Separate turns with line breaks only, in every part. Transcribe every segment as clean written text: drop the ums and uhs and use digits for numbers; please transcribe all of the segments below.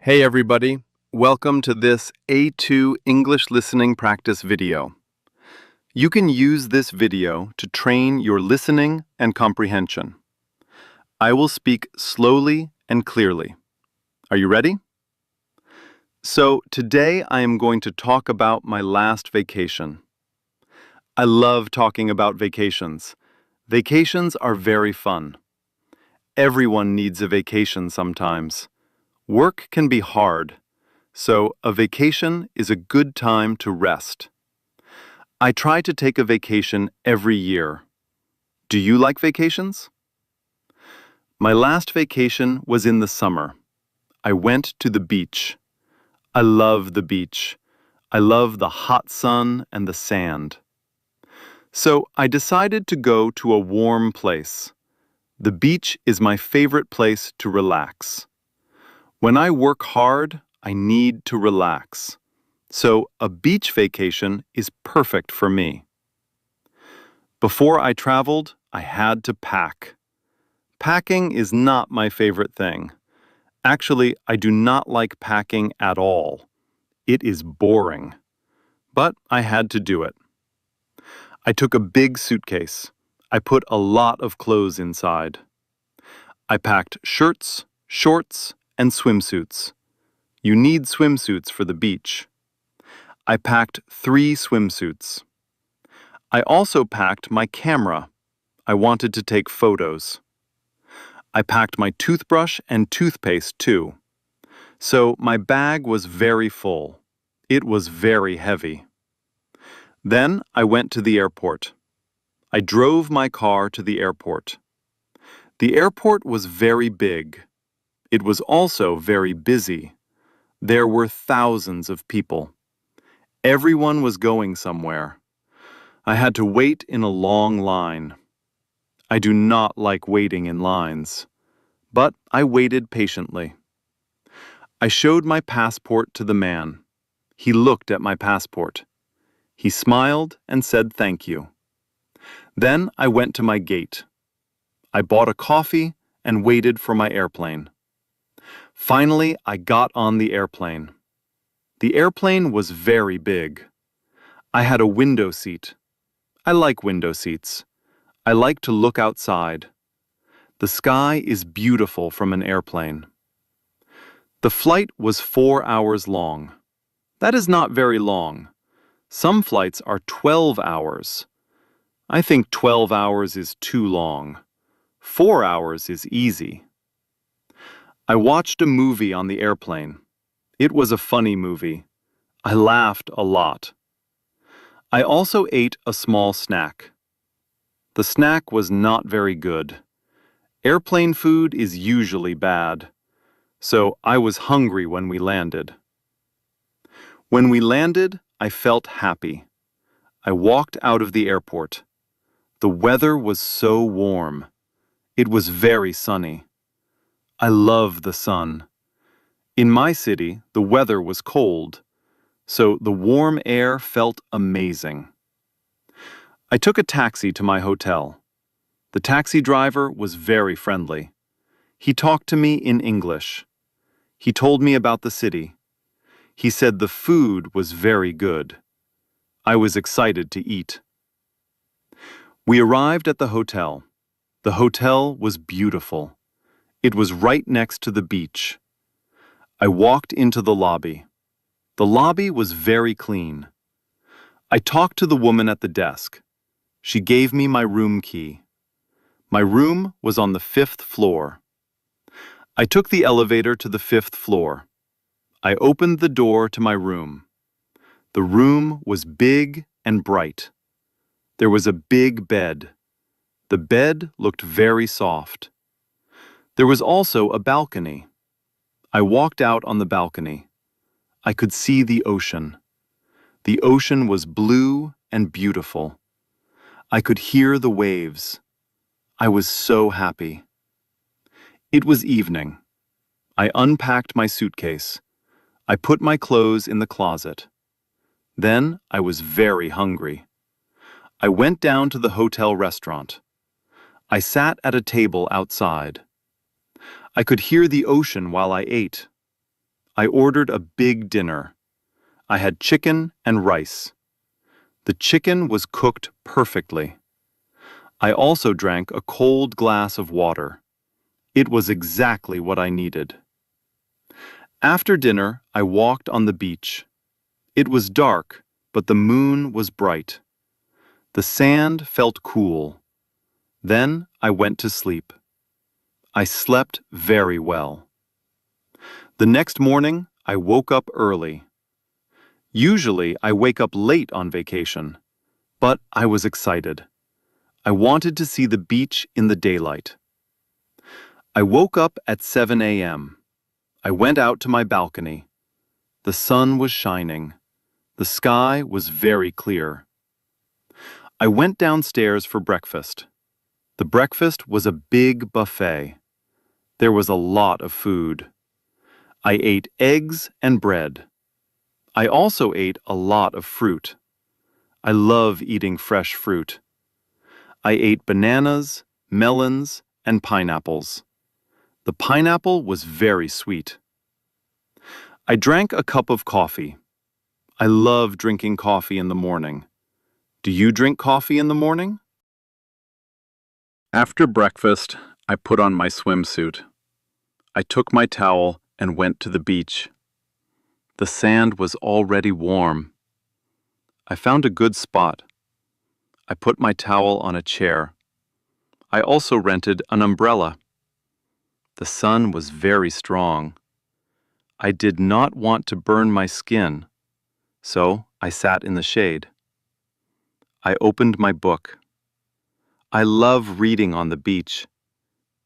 Hey everybody, welcome to this A2 English listening practice video. You can use this video to train your listening and comprehension. I will speak slowly and clearly. Are you ready? So today I am going to talk about my last vacation. I love talking about vacations. Vacations are very fun. Everyone needs a vacation sometimes. Work can be hard, so a vacation is a good time to rest. I try to take a vacation every year. Do you like vacations? My last vacation was in the summer. I went to the beach. I love the beach. I love the hot sun and the sand. So I decided to go to a warm place. The beach is my favorite place to relax. When I work hard, I need to relax. So a beach vacation is perfect for me. Before I traveled, I had to pack. Packing is not my favorite thing. Actually, I do not like packing at all. It is boring. But I had to do it. I took a big suitcase. I put a lot of clothes inside. I packed shirts, shorts, and swimsuits. You need swimsuits for the beach. I packed 3 swimsuits. I also packed my camera. I wanted to take photos. I packed my toothbrush and toothpaste too. So my bag was very full. It was very heavy. Then I went to the airport. I drove my car to the airport. The airport was very big. It was also very busy. There were thousands of people. Everyone was going somewhere. I had to wait in a long line. I do not like waiting in lines, but I waited patiently. I showed my passport to the man. He looked at my passport. He smiled and said thank you. Then I went to my gate. I bought a coffee and waited for my airplane. Finally, I got on the airplane. The airplane was very big. I had a window seat. I like window seats. I like to look outside. The sky is beautiful from an airplane. The flight was 4 hours long. That is not very long. Some flights are 12 hours. I think 12 hours is too long. 4 hours is easy. I watched a movie on the airplane. It was a funny movie. I laughed a lot. I also ate a small snack. The snack was not very good. Airplane food is usually bad. So I was hungry when we landed. When we landed, I felt happy. I walked out of the airport. The weather was so warm. It was very sunny. I love the sun. In my city, the weather was cold, so the warm air felt amazing. I took a taxi to my hotel. The taxi driver was very friendly. He talked to me in English. He told me about the city. He said the food was very good. I was excited to eat. We arrived at the hotel. The hotel was beautiful. It was right next to the beach. I walked into the lobby. The lobby was very clean. I talked to the woman at the desk. She gave me my room key. My room was on the 5th floor. I took the elevator to the 5th floor. I opened the door to my room. The room was big and bright. There was a big bed. The bed looked very soft. There was also a balcony. I walked out on the balcony. I could see the ocean. The ocean was blue and beautiful. I could hear the waves. I was so happy. It was evening. I unpacked my suitcase. I put my clothes in the closet. Then I was very hungry. I went down to the hotel restaurant. I sat at a table outside. I could hear the ocean while I ate. I ordered a big dinner. I had chicken and rice. The chicken was cooked perfectly. I also drank a cold glass of water. It was exactly what I needed. After dinner, I walked on the beach. It was dark, but the moon was bright. The sand felt cool. Then I went to sleep. I slept very well. The next morning, I woke up early. Usually, I wake up late on vacation, but I was excited. I wanted to see the beach in the daylight. I woke up at 7 a.m. I went out to my balcony. The sun was shining. The sky was very clear. I went downstairs for breakfast. The breakfast was a big buffet. There was a lot of food. I ate eggs and bread. I also ate a lot of fruit. I love eating fresh fruit. I ate bananas, melons, and pineapples. The pineapple was very sweet. I drank a cup of coffee. I love drinking coffee in the morning. Do you drink coffee in the morning? After breakfast, I put on my swimsuit. I took my towel and went to the beach. The sand was already warm. I found a good spot. I put my towel on a chair. I also rented an umbrella. The sun was very strong. I did not want to burn my skin, so I sat in the shade. I opened my book. I love reading on the beach.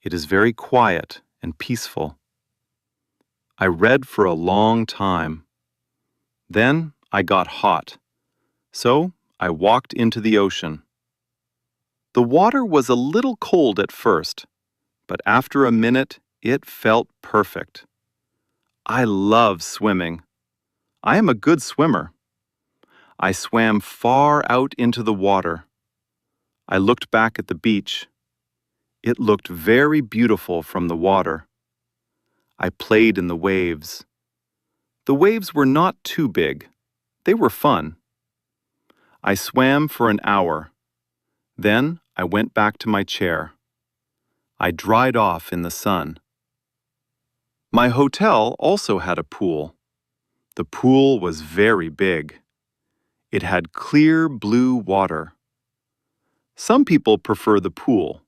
It is very quiet and peaceful. I read for a long time. Then I got hot, so I walked into the ocean. The water was a little cold at first, but after a minute, it felt perfect. I love swimming. I am a good swimmer. I swam far out into the water. I looked back at the beach. It looked very beautiful from the water. I played in the waves. The waves were not too big. They were fun. I swam for an hour. Then I went back to my chair. I dried off in the sun. My hotel also had a pool. The pool was very big. It had clear blue water. Some people prefer the pool,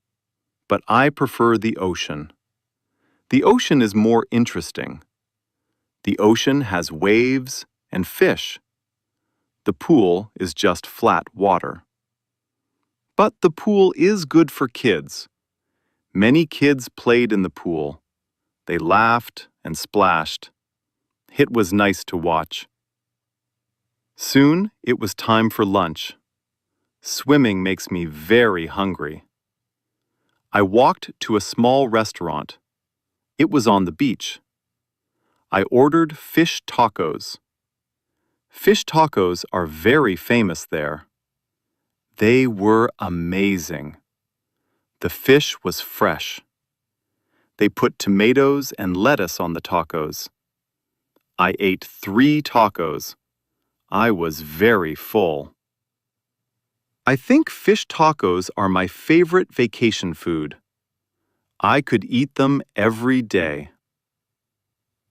but I prefer the ocean. The ocean is more interesting. The ocean has waves and fish. The pool is just flat water. But the pool is good for kids. Many kids played in the pool. They laughed and splashed. It was nice to watch. Soon it was time for lunch. Swimming makes me very hungry. I walked to a small restaurant. It was on the beach. I ordered fish tacos. Fish tacos are very famous there. They were amazing. The fish was fresh. They put tomatoes and lettuce on the tacos. I ate 3 tacos. I was very full. I think fish tacos are my favorite vacation food. I could eat them every day.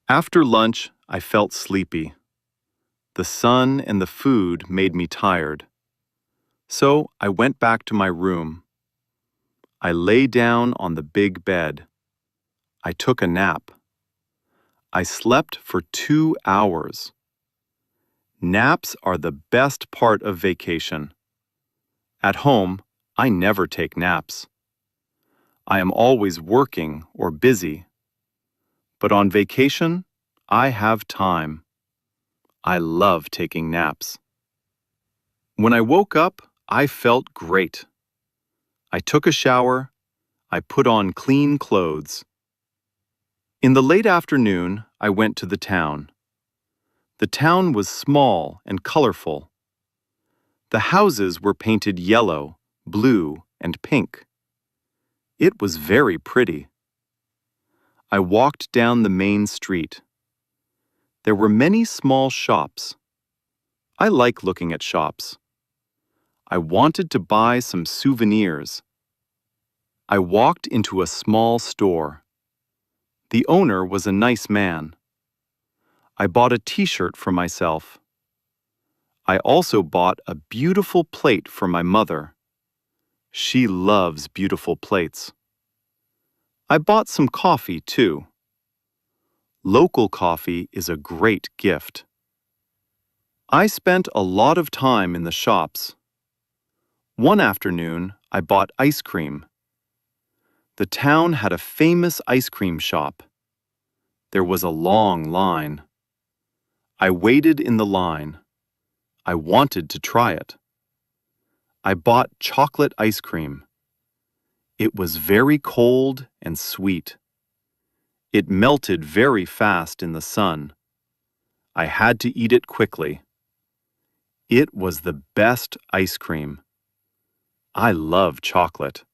After lunch, I felt sleepy. The sun and the food made me tired. So I went back to my room. I lay down on the big bed. I took a nap. I slept for 2 hours. Naps are the best part of vacation. At home, I never take naps. I am always working or busy. But on vacation, I have time. I love taking naps. When I woke up, I felt great. I took a shower. I put on clean clothes. In the late afternoon, I went to the town. The town was small and colorful. The houses were painted yellow, blue, and pink. It was very pretty. I walked down the main street. There were many small shops. I like looking at shops. I wanted to buy some souvenirs. I walked into a small store. The owner was a nice man. I bought a t-shirt for myself. I also bought a beautiful plate for my mother. She loves beautiful plates. I bought some coffee, too. Local coffee is a great gift. I spent a lot of time in the shops. One afternoon, I bought ice cream. The town had a famous ice cream shop. There was a long line. I waited in the line. I wanted to try it. I bought chocolate ice cream. It was very cold and sweet. It melted very fast in the sun. I had to eat it quickly. It was the best ice cream. I love chocolate.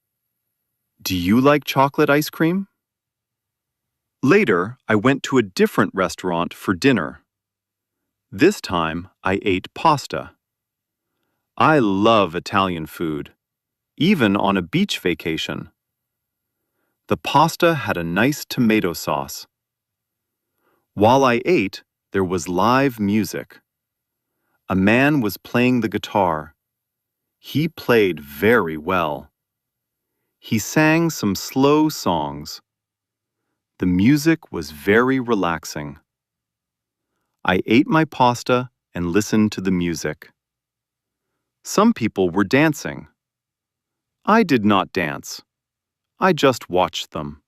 Do you like chocolate ice cream? Later, I went to a different restaurant for dinner. This time, I ate pasta. I love Italian food, even on a beach vacation. The pasta had a nice tomato sauce. While I ate, there was live music. A man was playing the guitar. He played very well. He sang some slow songs. The music was very relaxing. I ate my pasta and listened to the music. Some people were dancing. I did not dance. I just watched them.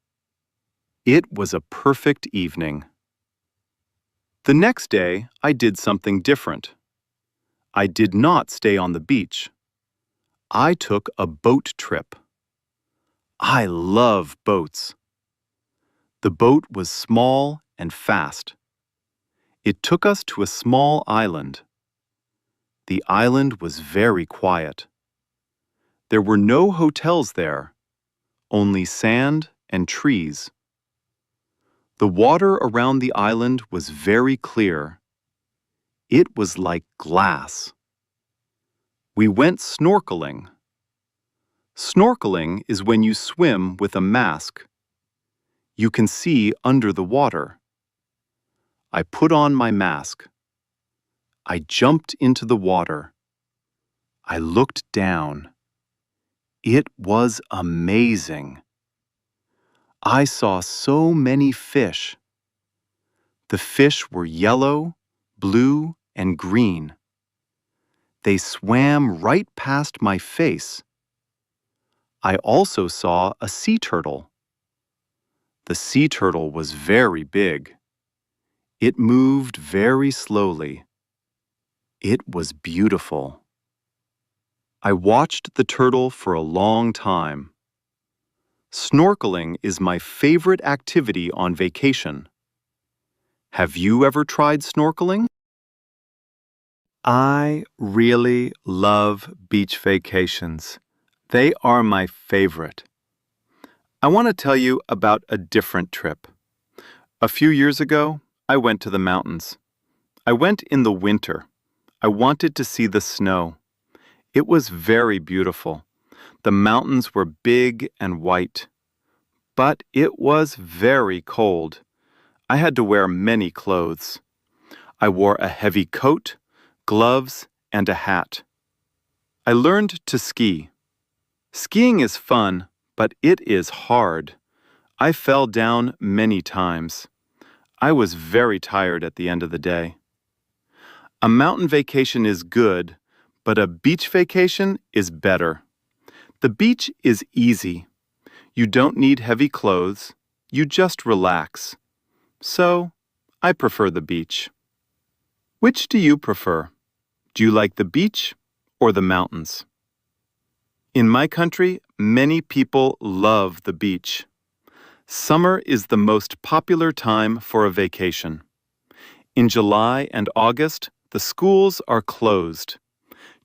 It was a perfect evening. The next day, I did something different. I did not stay on the beach. I took a boat trip. I love boats. The boat was small and fast. It took us to a small island. The island was very quiet. There were no hotels there, only sand and trees. The water around the island was very clear. It was like glass. We went snorkeling. Snorkeling is when you swim with a mask. You can see under the water. I put on my mask. I jumped into the water. I looked down. It was amazing. I saw so many fish. The fish were yellow, blue, and green. They swam right past my face. I also saw a sea turtle. The sea turtle was very big. It moved very slowly. It was beautiful. I watched the turtle for a long time. Snorkeling is my favorite activity on vacation. Have you ever tried snorkeling? I really love beach vacations. They are my favorite. I want to tell you about a different trip. A few years ago, I went to the mountains. I went in the winter. I wanted to see the snow. It was very beautiful. The mountains were big and white. But it was very cold. I had to wear many clothes. I wore a heavy coat, gloves, and a hat. I learned to ski. Skiing is fun, but it is hard. I fell down many times. I was very tired at the end of the day. A mountain vacation is good, but a beach vacation is better. The beach is easy. You don't need heavy clothes. You just relax. So, I prefer the beach. Which do you prefer? Do you like the beach or the mountains? In my country, many people love the beach. Summer is the most popular time for a vacation. In July and August, the schools are closed.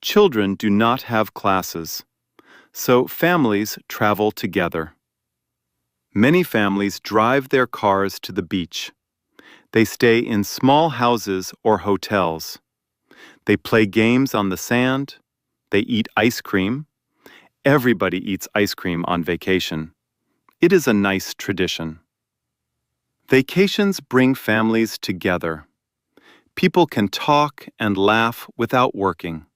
Children do not have classes, so families travel together. Many families drive their cars to the beach. They stay in small houses or hotels. They play games on the sand. They eat ice cream. Everybody eats ice cream on vacation. It is a nice tradition. Vacations bring families together. People can talk and laugh without working.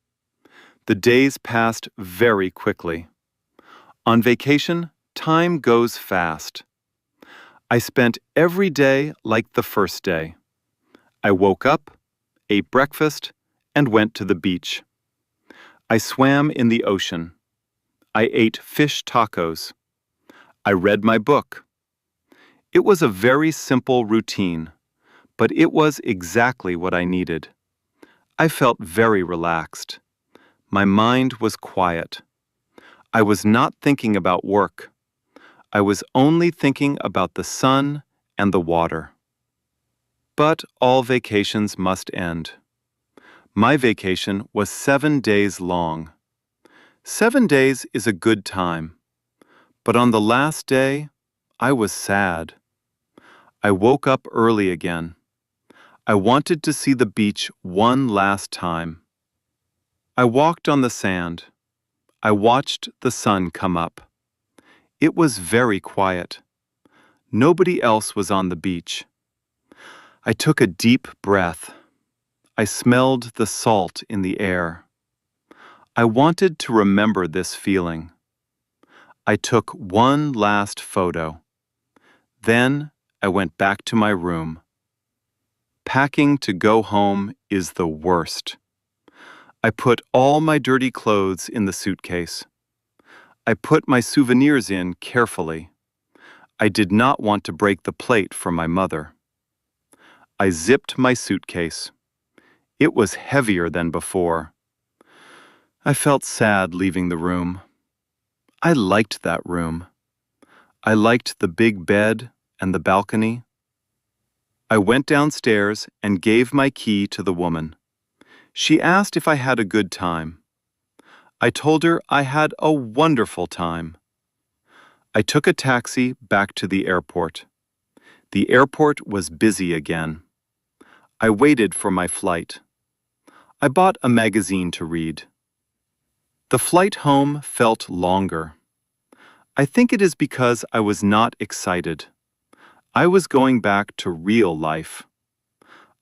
The days passed very quickly. On vacation, time goes fast. I spent every day like the first day. I woke up, ate breakfast, and went to the beach. I swam in the ocean. I ate fish tacos. I read my book. It was a very simple routine, but it was exactly what I needed. I felt very relaxed. My mind was quiet. I was not thinking about work. I was only thinking about the sun and the water. But all vacations must end. My vacation was 7 days long. 7 days is a good time. But on the last day, I was sad. I woke up early again. I wanted to see the beach one last time. I walked on the sand. I watched the sun come up. It was very quiet. Nobody else was on the beach. I took a deep breath. I smelled the salt in the air. I wanted to remember this feeling. I took one last photo. Then I went back to my room. Packing to go home is the worst. I put all my dirty clothes in the suitcase. I put my souvenirs in carefully. I did not want to break the plate for my mother. I zipped my suitcase. It was heavier than before. I felt sad leaving the room. I liked that room. I liked the big bed and the balcony. I went downstairs and gave my key to the woman. She asked if I had a good time. I told her I had a wonderful time. I took a taxi back to the airport. The airport was busy again. I waited for my flight. I bought a magazine to read. The flight home felt longer. I think it is because I was not excited. I was going back to real life.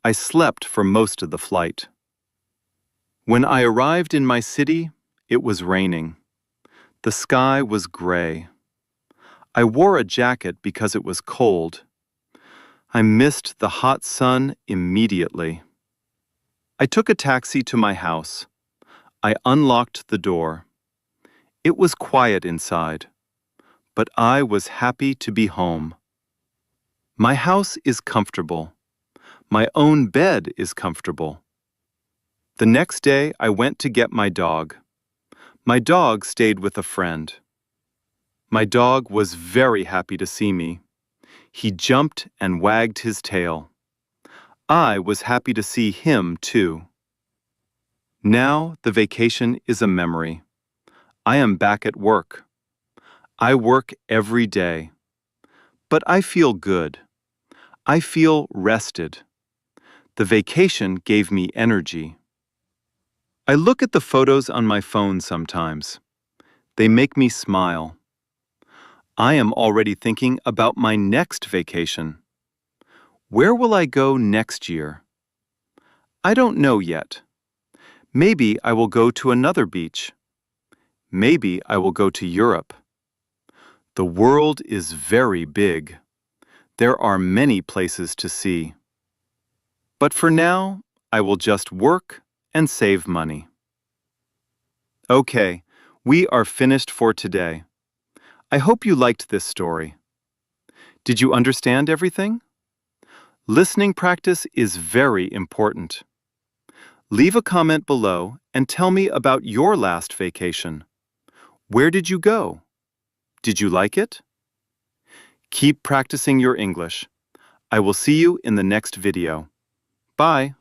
I slept for most of the flight. When I arrived in my city, it was raining. The sky was gray. I wore a jacket because it was cold. I missed the hot sun immediately. I took a taxi to my house. I unlocked the door. It was quiet inside, but I was happy to be home. My house is comfortable. My own bed is comfortable. The next day, I went to get my dog. My dog stayed with a friend. My dog was very happy to see me. He jumped and wagged his tail. I was happy to see him, too. Now the vacation is a memory. I am back at work. I work every day. But I feel good. I feel rested. The vacation gave me energy. I look at the photos on my phone sometimes. They make me smile. I am already thinking about my next vacation. Where will I go next year? I don't know yet. Maybe I will go to another beach. Maybe I will go to Europe. The world is very big. There are many places to see. But for now, I will just work and save money. Okay, we are finished for today. I hope you liked this story. Did you understand everything? Listening practice is very important. Leave a comment below and tell me about your last vacation. Where did you go? Did you like it? Keep practicing your English. I will see you in the next video. Bye.